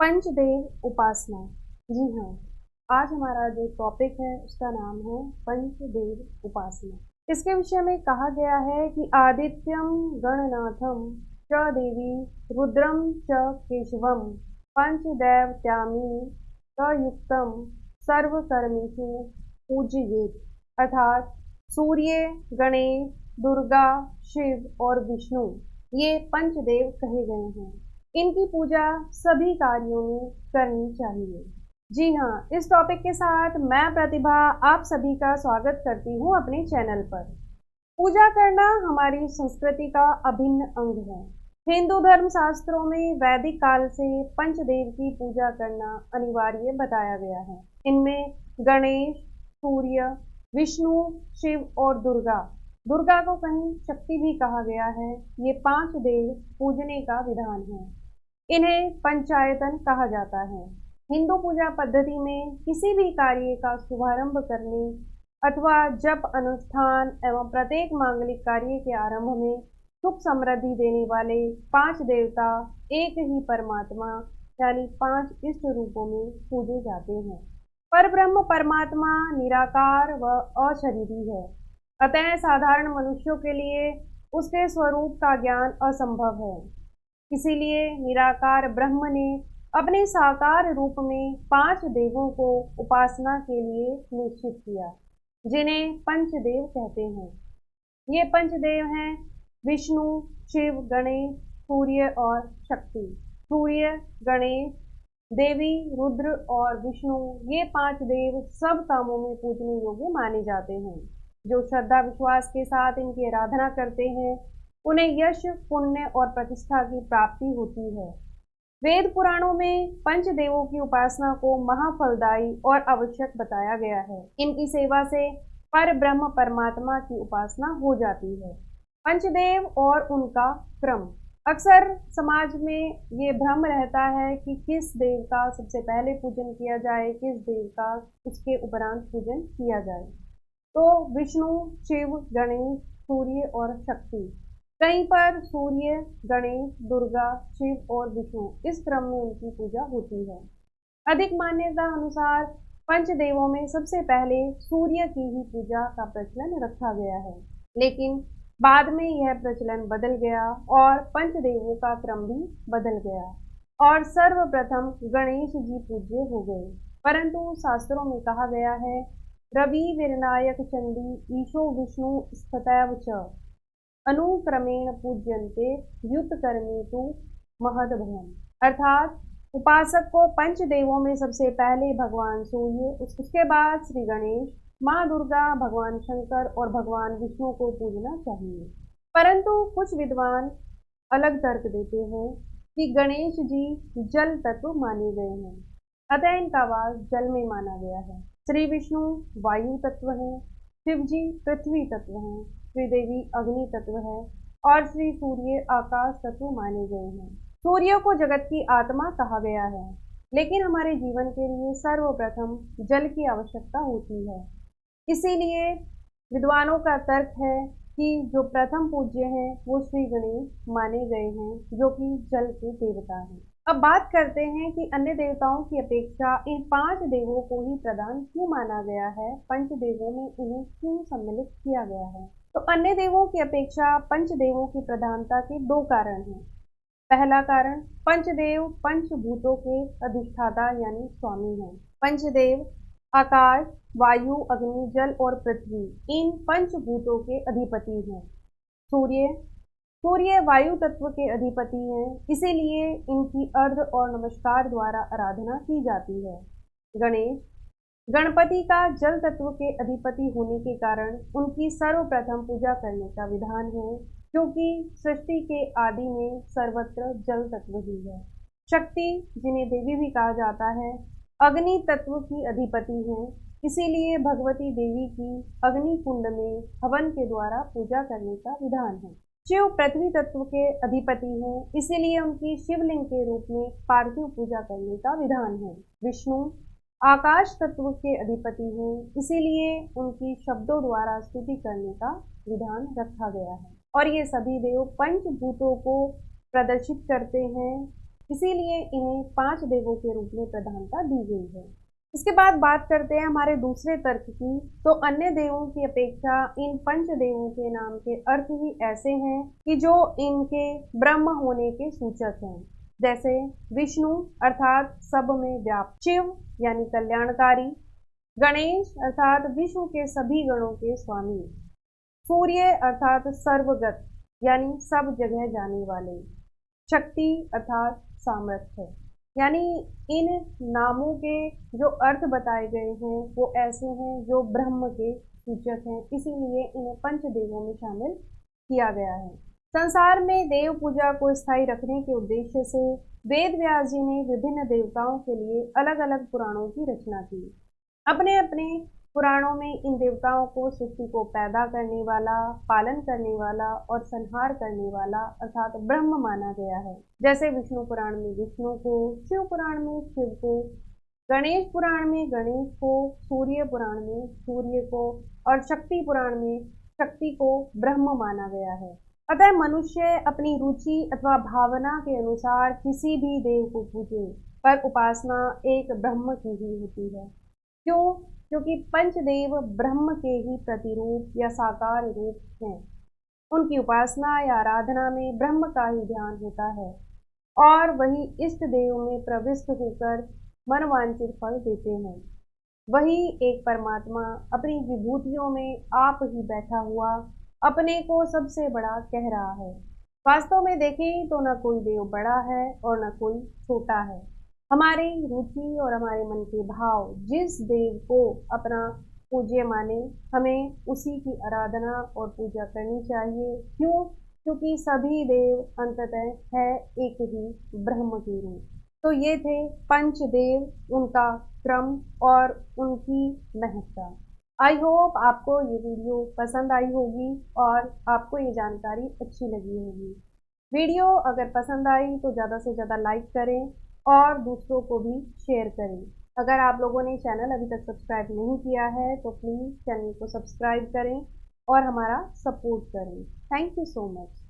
पंचदेव उपासना। जी हाँ, आज हमारा जो टॉपिक है उसका नाम है पंचदेव उपासना। इसके विषय में कहा गया है कि आदित्यम गणनाथम च देवी रुद्रम च केशवम पंचदैवत्यामी युक्तम सर्वकर्मेषु पूज्येत। अर्थात सूर्य, गणेश, दुर्गा, शिव और विष्णु ये पंचदेव कहे गए हैं। इनकी पूजा सभी कार्यों में करनी चाहिए। जी हाँ, इस टॉपिक के साथ मैं प्रतिभा आप सभी का स्वागत करती हूँ अपने चैनल पर। पूजा करना हमारी संस्कृति का अभिन्न अंग है। हिंदू धर्म शास्त्रों में वैदिक काल से पंचदेव की पूजा करना अनिवार्य बताया गया है। इनमें गणेश, सूर्य, विष्णु, शिव और दुर्गा, दुर्गा को कहीं शक्ति भी कहा गया है, ये 5 देव पूजने का विधान है। इन्हें पंचायतन कहा जाता है। हिंदू पूजा पद्धति में किसी भी कार्य का शुभारंभ करने अथवा जप अनुष्ठान एवं प्रत्येक मांगलिक कार्य के आरंभ में सुख समृद्धि देने वाले 5 देवता एक ही परमात्मा यानी 5 इष्ट रूपों में पूजे जाते हैं। परब्रह्म परमात्मा निराकार व अशरीरी है, अतः साधारण मनुष्यों के लिए उसके स्वरूप का ज्ञान असंभव है। इसीलिए निराकार ब्रह्म ने अपने साकार रूप में 5 देवों को उपासना के लिए निश्चित किया, जिन्हें पंचदेव कहते हैं। ये पंचदेव हैं विष्णु, शिव, गणेश, सूर्य और शक्ति। सूर्य, गणेश, देवी, रुद्र और विष्णु ये 5 देव सब कामों में पूजने योग्य माने जाते हैं। जो श्रद्धा विश्वास के साथ इनकी आराधना करते हैं उन्हें यश, पुण्य और प्रतिष्ठा की प्राप्ति होती है। वेद पुराणों में पंचदेवों की उपासना को महाफलदायी और आवश्यक बताया गया है। इनकी सेवा से पर ब्रह्म परमात्मा की उपासना हो जाती है। पंचदेव और उनका क्रम। अक्सर समाज में ये भ्रम रहता है कि किस देव का सबसे पहले पूजन किया जाए, किस देव का उसके उपरांत पूजन किया जाए। तो विष्णु, शिव, गणेश, सूर्य और शक्ति, कहीं पर सूर्य, गणेश, दुर्गा, शिव और विष्णु इस क्रम में उनकी पूजा होती है। अधिक मान्यता अनुसार पंचदेवों में सबसे पहले सूर्य की ही पूजा का प्रचलन रखा गया है, लेकिन बाद में यह प्रचलन बदल गया और पंचदेवों का क्रम भी बदल गया और सर्वप्रथम गणेश जी पूज्य हो गए। परंतु शास्त्रों में कहा गया है रवि विरनायक चंडी ईशो विष्णु स्तैव च अनुक्रमेण पूज्यन्ते युतकर्मेषु महद्भयम्। अर्थात उपासक को पंचदेवों में सबसे पहले भगवान सूर्य, उसके बाद श्री गणेश, माँ दुर्गा, भगवान शंकर और भगवान विष्णु को पूजना चाहिए। परंतु कुछ विद्वान अलग तर्क देते हैं कि गणेश जी जल तत्व माने गए हैं, अतः इनका वास जल में माना गया है। श्री विष्णु वायु तत्व है, शिव जी पृथ्वी तत्व हैं, श्रीदेवी अग्नि तत्व है और श्री सूर्य आकाश तत्व माने गए हैं। सूर्य को जगत की आत्मा कहा गया है, लेकिन हमारे जीवन के लिए सर्वप्रथम जल की आवश्यकता होती है। इसीलिए विद्वानों का तर्क है कि जो प्रथम पूज्य हैं वो श्री गणेश माने गए हैं, जो कि जल के देवता हैं। अब बात करते हैं कि अन्य देवताओं की अपेक्षा इन 5 देवों को ही प्रधान क्यों माना गया है, पंचदेवों में इन्हें क्यों सम्मिलित किया गया है। तो अन्य देवों की अपेक्षा पंचदेवों की प्रधानता के 2 कारण हैं। पहला कारण, पंचदेव पंचभूतों के अधिष्ठाता यानी स्वामी हैं। पंचदेव आकाश, वायु, अग्नि, जल और पृथ्वी इन पंचभूतों के अधिपति हैं। सूर्य वायु तत्व के अधिपति हैं, इसीलिए इनकी अर्घ्य और नमस्कार द्वारा आराधना की जाती है। गणेश गणपति का जल तत्व के अधिपति होने के कारण उनकी सर्वप्रथम पूजा करने का विधान है, क्योंकि सृष्टि के आदि में सर्वत्र जल तत्व ही है। शक्ति, जिन्हें देवी भी कहा जाता है, अग्नि तत्व की अधिपति हैं, इसीलिए भगवती देवी की अग्नि कुंड में हवन के द्वारा पूजा करने का विधान है। शिव पृथ्वी तत्व के अधिपति हैं, इसीलिए उनकी शिवलिंग के रूप में पार्थिव पूजा करने का विधान है। विष्णु आकाश तत्व के अधिपति हैं, इसीलिए उनकी शब्दों द्वारा स्तुति करने का विधान रखा गया है। और ये सभी देव पंचभूतों को प्रदर्शित करते हैं इसीलिए इन्हें 5 देवों के रूप में प्रधानता दी गई है। इसके बाद बात करते हैं हमारे दूसरे तर्क की। तो अन्य देवों की अपेक्षा इन पंच देवों के नाम के अर्थ ही ऐसे हैं कि जो इनके ब्रह्म होने के सूचक हैं। जैसे विष्णु अर्थात सब में व्याप्त, शिव यानी कल्याणकारी, गणेश अर्थात विश्व के सभी गणों के स्वामी, सूर्य अर्थात सर्वगत यानी सब जगह जाने वाले, शक्ति अर्थात सामर्थ्य। यानी इन नामों के जो अर्थ बताए गए हैं वो ऐसे हैं जो ब्रह्म के सूचक हैं, इसीलिए इन्हें पंचदेवों में शामिल किया गया है। संसार में देव पूजा को स्थायी रखने के उद्देश्य से वेद व्यास जी ने विभिन्न देवताओं के लिए अलग अलग पुराणों की रचना की। अपने अपने पुराणों में इन देवताओं को सृष्टि को पैदा करने वाला, पालन करने वाला और संहार करने वाला अर्थात ब्रह्म माना गया है। जैसे विष्णु पुराण में विष्णु को, शिव पुराण में शिव को, गणेश पुराण में गणेश को, सूर्य पुराण में सूर्य को और शक्ति पुराण में शक्ति को ब्रह्म माना गया है। अतः मनुष्य अपनी रुचि अथवा भावना के अनुसार किसी भी देव को पूजे, पर उपासना एक ब्रह्म की ही होती है। क्यों? क्योंकि पंचदेव ब्रह्म के ही प्रतिरूप या साकार रूप हैं। उनकी उपासना या आराधना में ब्रह्म का ही ध्यान होता है और वही इष्ट देव में प्रविष्ट होकर मनवांछित फल देते हैं। वही एक परमात्मा अपनी विभूतियों में आप ही बैठा हुआ अपने को सबसे बड़ा कह रहा है। वास्तव में देखें तो न कोई देव बड़ा है और न कोई छोटा है। हमारी रुचि और हमारे मन के भाव जिस देव को अपना पूज्य माने, हमें उसी की आराधना और पूजा करनी चाहिए। क्यों? क्योंकि सभी देव अंततः है एक ही ब्रह्म के रूप। तो ये थे पंचदेव, उनका क्रम और उनकी महत्ता। आई होप आपको ये वीडियो पसंद आई होगी और आपको ये जानकारी अच्छी लगी होगी। वीडियो अगर पसंद आई तो ज़्यादा से ज़्यादा लाइक करें और दूसरों को भी शेयर करें। अगर आप लोगों ने चैनल अभी तक सब्सक्राइब नहीं किया है तो प्लीज़ चैनल को सब्सक्राइब करें और हमारा सपोर्ट करें। Thank you so much.